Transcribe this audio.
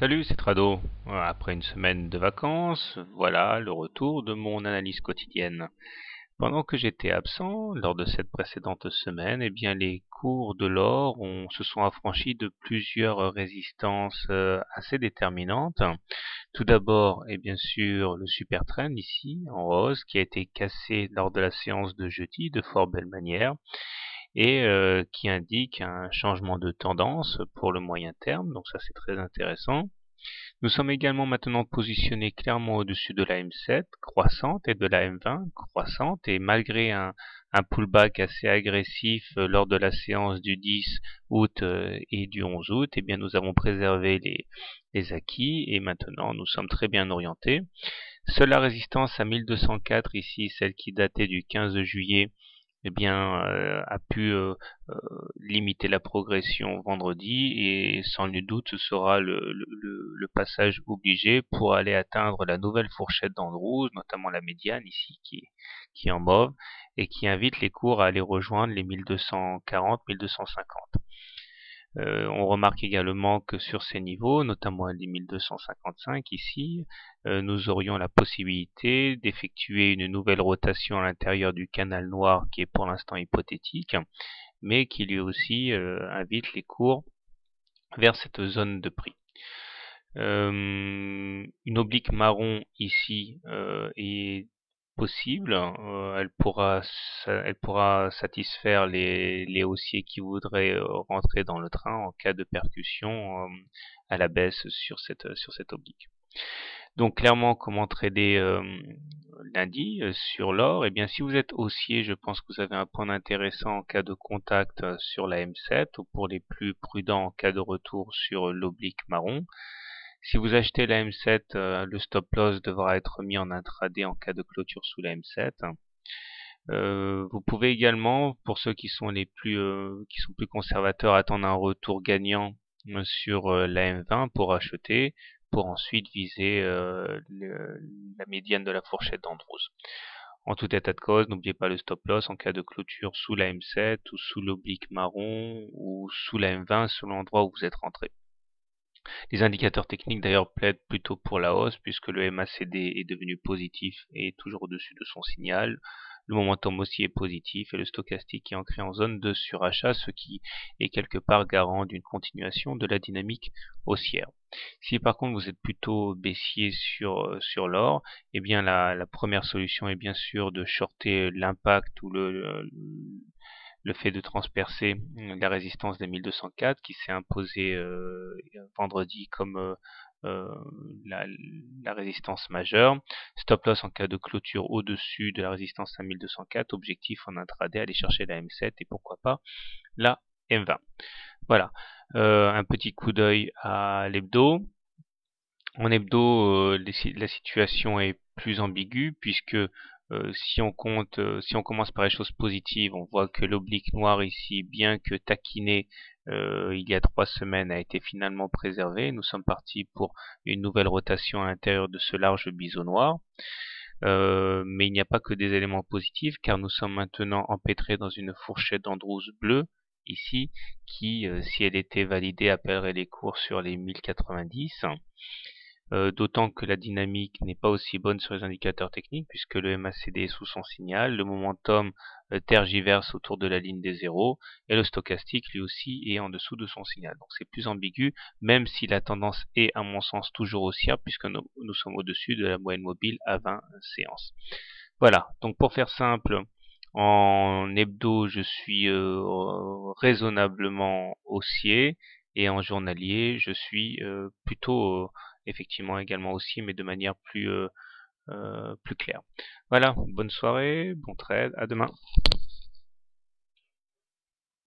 Salut, c'est Trado. Après une semaine de vacances, voilà le retour de mon analyse quotidienne. Pendant que j'étais absent, lors de cette précédente semaine, eh bien les cours de l'or se sont affranchis de plusieurs résistances assez déterminantes. Tout d'abord, et bien sûr, le super trend ici, en rose, qui a été cassé lors de la séance de jeudi de fort belle manière et qui indique un changement de tendance pour le moyen terme, donc ça c'est très intéressant. Nous sommes également maintenant positionnés clairement au-dessus de la M7 croissante et de la M20 croissante, et malgré un pullback assez agressif lors de la séance du 10 août et du 11 août, eh bien nous avons préservé les acquis et maintenant nous sommes très bien orientés. Seule la résistance à 1204 ici, celle qui datait du 15 juillet, eh bien, a pu limiter la progression vendredi, et sans nul doute ce sera le passage obligé pour aller atteindre la nouvelle fourchette d'Andrews, notamment la médiane ici qui est en mauve et qui invite les cours à aller rejoindre les 1240-1250. On remarque également que sur ces niveaux, notamment à 1255 ici, nous aurions la possibilité d'effectuer une nouvelle rotation à l'intérieur du canal noir qui est pour l'instant hypothétique, mais qui lui aussi invite les cours vers cette zone de prix. Une oblique marron ici est possible. Elle pourra satisfaire les haussiers qui voudraient rentrer dans le train en cas de percussion à la baisse sur cette oblique. Donc clairement, comment trader lundi sur l'or? Eh bien, si vous êtes haussier, je pense que vous avez un point intéressant en cas de contact sur la M7, ou pour les plus prudents en cas de retour sur l'oblique marron. Si vous achetez la M7, le stop loss devra être mis en intraday en cas de clôture sous la M7. Vous pouvez également, pour ceux qui sont plus conservateurs, attendre un retour gagnant sur la M20 pour acheter, pour ensuite viser la médiane de la fourchette d'Andrews. En tout état de cause, n'oubliez pas le stop loss en cas de clôture sous la M7 ou sous l'oblique marron ou sous la M20 selon l'endroit où vous êtes rentré. Les indicateurs techniques d'ailleurs plaident plutôt pour la hausse, puisque le MACD est devenu positif et est toujours au-dessus de son signal. Le momentum aussi est positif et le stochastique est ancré en zone de surachat, ce qui est quelque part garant d'une continuation de la dynamique haussière. Si par contre vous êtes plutôt baissier sur l'or, eh bien la première solution est bien sûr de shorter l'impact ou le fait de transpercer la résistance des 1204 qui s'est imposée vendredi comme euh, la, la résistance majeure. Stop loss en cas de clôture au-dessus de la résistance à 1204. Objectif en intraday, aller chercher la M7 et pourquoi pas la M20. Voilà, un petit coup d'œil à l'hebdo. En hebdo, la situation est plus ambiguë puisque si on commence par les choses positives, on voit que l'oblique noir ici, bien que taquiné il y a 3 semaines, a été finalement préservé. Nous sommes partis pour une nouvelle rotation à l'intérieur de ce large biseau noir. Mais il n'y a pas que des éléments positifs, car nous sommes maintenant empêtrés dans une fourchette d'Andrews bleue ici, qui, si elle était validée, appellerait les cours sur les 1090. D'autant que la dynamique n'est pas aussi bonne sur les indicateurs techniques, puisque le MACD est sous son signal, le momentum tergiverse autour de la ligne des zéros, et le stochastique lui aussi est en dessous de son signal. Donc c'est plus ambigu, même si la tendance est à mon sens toujours haussière, puisque nous sommes au-dessus de la moyenne mobile à 20 séances. Voilà, donc pour faire simple, en hebdo je suis raisonnablement haussier, et en journalier je suis plutôt effectivement également haussier, mais de manière plus claire. Voilà, bonne soirée, bon trade, à demain.